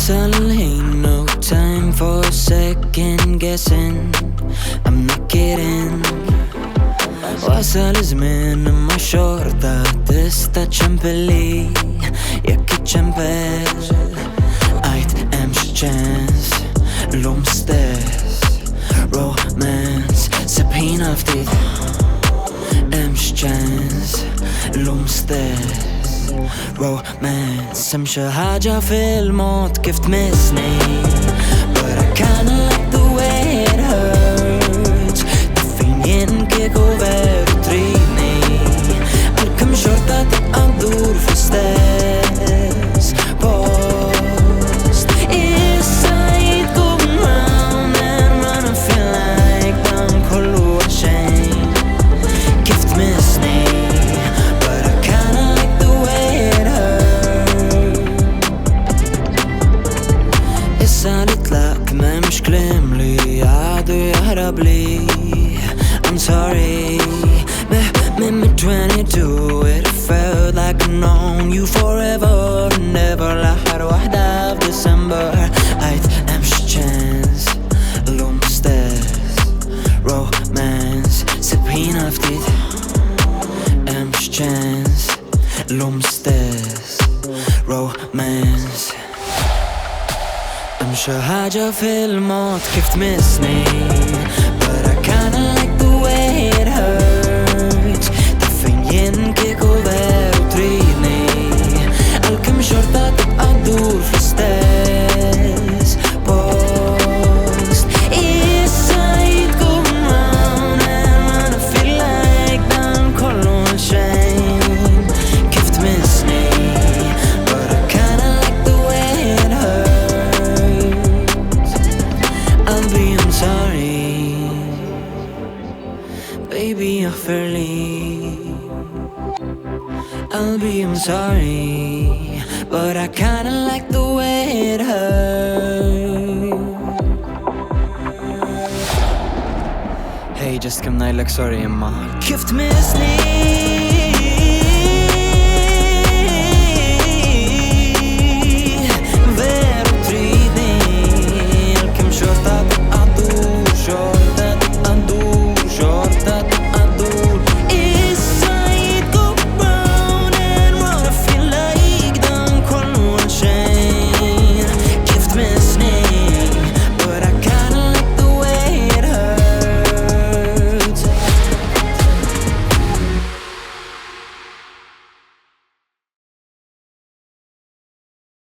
وصل ain't no time for second guessing. I'm not kidding. وصل زمان ما شرطة تستا تشمبلي يكي تشمبل عيد امش chance لوم ستاس رومانس سبهين فتيت امش chance لوم ستاس رومانس امشي حاجة في الموت كيف تمسني but I kinda like the way it hurts تفين كيك over تريني الكم شرطة تقدر في ستاس post inside going round and round I feel like I'm كله عشان كيف تمسني but I kinda like the way it hurts قالت لك ما مش كلام لي عادوا يهرب لي I'm sorry من 22 it felt like I've known you forever never لحر واحدة في ديسمبر عيد امش chance لوم ستاس رومانس سبهين فتيت امش chance لوم ستاس رومانس امشي حاجة في الموت كيف تمسني but I kinda like the way it hurts تفين كيك over وتريني الكم شرطة تقدر في ستاس post inside going round and round I feel like I'm كله عشان كيف تمسني but I kinda like the way it hurts I'll be I'm sorry baby اغفر لي I'll be I'm sorry but I kinda like the way it hurts Hey just كم نايلك sorry يما كيف تمسني